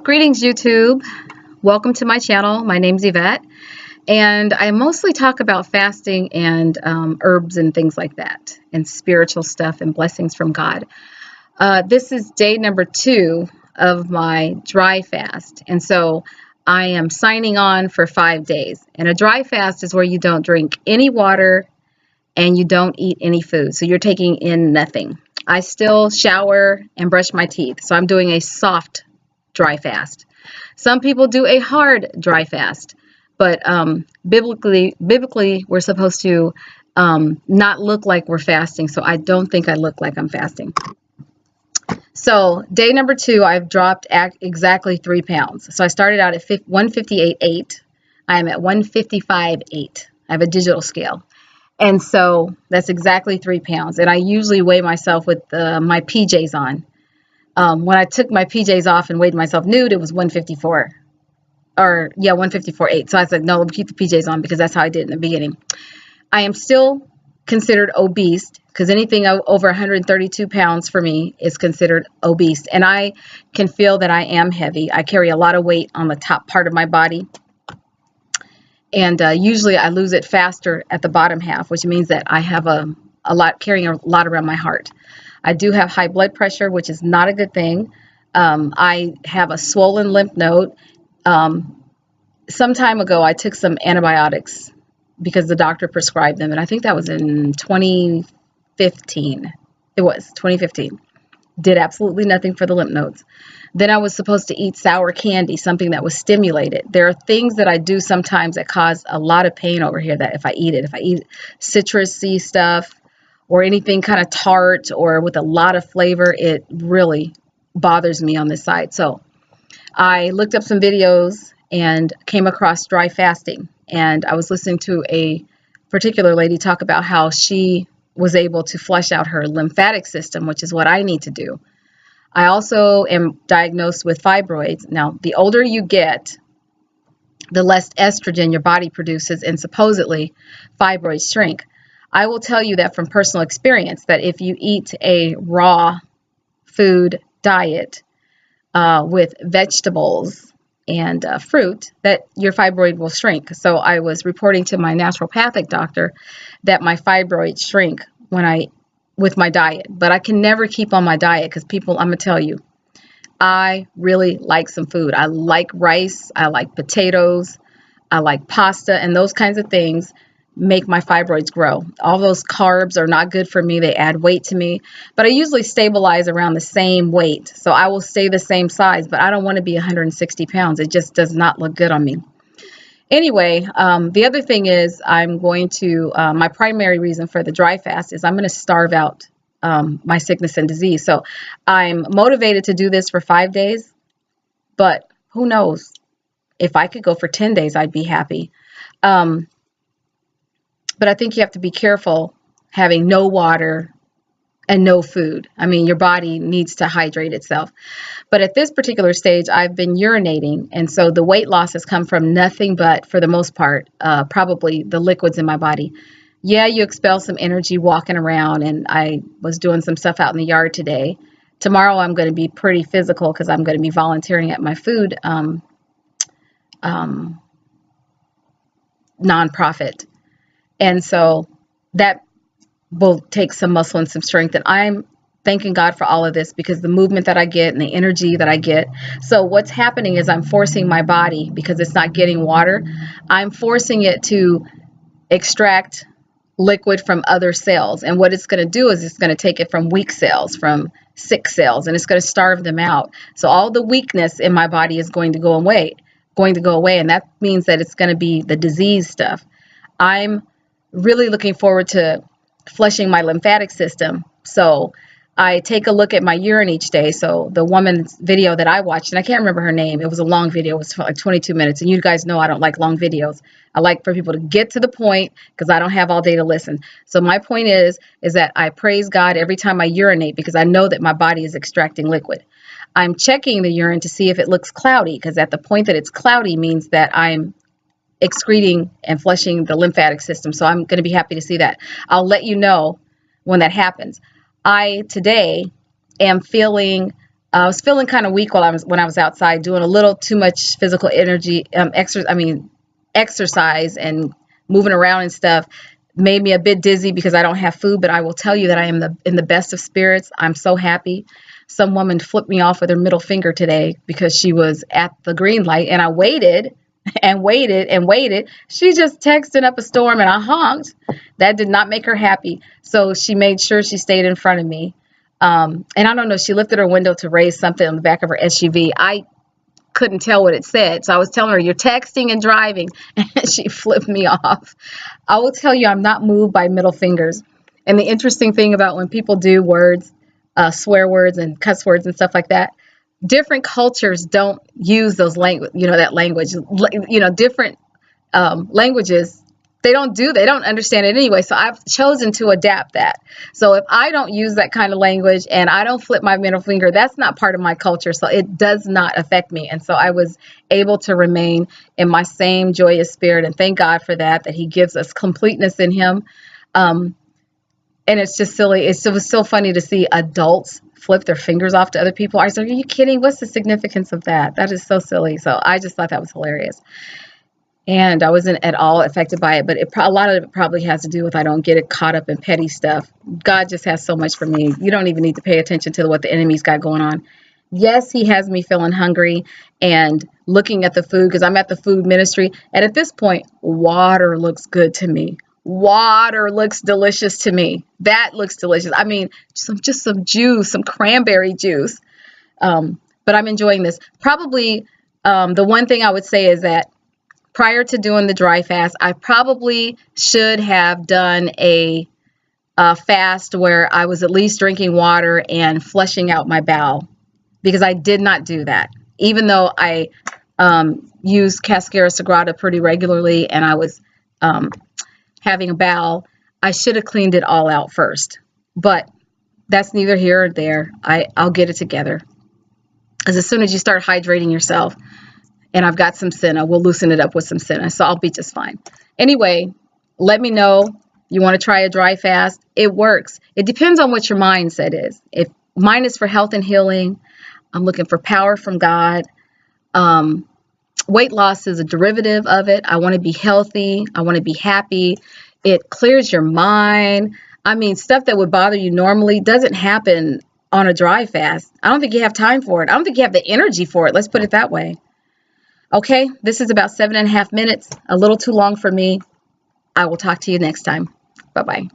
Greetings, YouTube. Welcome to my channel. My name's Yvette, and I mostly talk about fasting and herbs and things like that, and spiritual stuff and blessings from God. This is day number 2 of my dry fast, and so I am signing on for 5 days. And a dry fast is where you don't drink any water and you don't eat any food, so you're taking in nothing. I still shower and brush my teeth, so I'm doing a soft dry fast. Some people do a hard dry fast, but biblically we're supposed to not look like we're fasting, so I don't think I look like I'm fasting. So day number 2, I've dropped exactly 3 pounds. So I started out at 158.8. I am at 155.8. I have a digital scale. And so that's exactly 3 pounds. And I usually weigh myself with my PJs on. When I took my PJs off and weighed myself nude, it was 154, 154.8. So I said, no, let me keep the PJs on because that's how I did in the beginning. I am still considered obese because anything over 132 pounds for me is considered obese. And I can feel that I am heavy. I carry a lot of weight on the top part of my body. And usually I lose it faster at the bottom half, which means that I have carrying a lot around my heart. I do have high blood pressure, which is not a good thing. I have a swollen lymph node. Some time ago, I took some antibiotics because the doctor prescribed them. And I think that was in 2015. It was 2015. Did absolutely nothing for the lymph nodes. Then I was supposed to eat sour candy, something that was stimulated. There are things that I do sometimes that cause a lot of pain over here that if I eat citrusy stuff, or anything kind of tart or with a lot of flavor, it really bothers me on this side. So I looked up some videos and came across dry fasting. And I was listening to a particular lady talk about how she was able to flush out her lymphatic system, which is what I need to do. I also am diagnosed with fibroids. Now, the older you get, the less estrogen your body produces, and supposedly fibroids shrink. I will tell you that from personal experience that if you eat a raw food diet with vegetables and fruit, that your fibroid will shrink. So I was reporting to my naturopathic doctor that my fibroids shrink with my diet. But I can never keep on my diet because I'm going to tell you, I really like some food. I like rice. I like potatoes. I like pasta, and those kinds of things make my fibroids grow. All those carbs are not good for me. They add weight to me, but I usually stabilize around the same weight. So I will stay the same size, but I don't want to be 160 pounds. It just does not look good on me. Anyway, the other thing is I'm going to, my primary reason for the dry fast is I'm going to starve out my sickness and disease. So I'm motivated to do this for 5 days, but who knows? If I could go for 10 days, I'd be happy. But I think you have to be careful having no water and no food. I mean, your body needs to hydrate itself. But at this particular stage, I've been urinating. And so the weight loss has come from nothing but, for the most part, probably the liquids in my body. Yeah, you expel some energy walking around. And I was doing some stuff out in the yard today. Tomorrow, I'm going to be pretty physical because I'm going to be volunteering at my food nonprofit. And so that will take some muscle and some strength. And I'm thanking God for all of this because the movement that I get and the energy that I get. So what's happening is I'm forcing my body, because it's not getting water, I'm forcing it to extract liquid from other cells. And what it's going to do is it's going to take it from weak cells, from sick cells, and it's going to starve them out. So all the weakness in my body is going to go away. And that means that it's going to be the disease stuff. I'm really looking forward to flushing my lymphatic system. So I take a look at my urine each day. So the woman's video that I watched, and I can't remember her name, it was a long video, it was like 22 minutes. And you guys know I don't like long videos. I like for people to get to the point because I don't have all day to listen. So my point is that I praise God every time I urinate because I know that my body is extracting liquid. I'm checking the urine to see if it looks cloudy, because at the point that it's cloudy means that I'm excreting and flushing the lymphatic system. So I'm going to be happy to see that. I'll let you know when that happens. I today am feeling I was feeling kind of weak when I was outside doing a little too much physical energy, exercise and moving around and stuff made me a bit dizzy because I don't have food. But I will tell you that I am in the best of spirits. I'm so happy. Some woman flipped me off with her middle finger today because she was at the green light, and I waited and waited and waited. She just texted up a storm and I honked. That did not make her happy. So she made sure she stayed in front of me. And I don't know, she lifted her window to raise something on the back of her SUV. I couldn't tell what it said. So I was telling her, you're texting and driving. And she flipped me off. I will tell you, I'm not moved by middle fingers. And the interesting thing about when people do words, swear words and cuss words and stuff like that, different cultures don't use those language, that language, different languages. They don't understand it anyway. So I've chosen to adapt that. So if I don't use that kind of language and I don't flip my middle finger, that's not part of my culture. So it does not affect me. And so I was able to remain in my same joyous spirit. And thank God for that he gives us completeness in him. And it's just silly. It was so funny to see adults flip their fingers off to other people. I was like, are you kidding? What's the significance of that? That is so silly. So I just thought that was hilarious. And I wasn't at all affected by it, but a lot of it probably has to do with I don't get it caught up in petty stuff. God just has so much for me. You don't even need to pay attention to what the enemy's got going on. Yes, he has me feeling hungry and looking at the food because I'm at the food ministry. And at this point, water looks good to me. Water looks delicious to me. That looks delicious. I mean, just some juice, some cranberry juice. But I'm enjoying this. Probably the one thing I would say is that prior to doing the dry fast, I probably should have done a fast where I was at least drinking water and flushing out my bowel, because I did not do that. Even though I use Cascara Sagrada pretty regularly and I was having a bowel, I should have cleaned it all out first. But that's neither here or there. I'll get it together. Because as soon as you start hydrating yourself, and I've got some senna, we'll loosen it up with some senna, so I'll be just fine. Anyway, let me know. You want to try a dry fast? It works. It depends on what your mindset is. If mine is for health and healing, I'm looking for power from God. Weight loss is a derivative of it. I want to be healthy. I want to be happy. It clears your mind. I mean, stuff that would bother you normally doesn't happen on a dry fast. I don't think you have time for it. I don't think you have the energy for it. Let's put it that way. Okay, this is about 7.5 minutes, a little too long for me. I will talk to you next time. Bye-bye.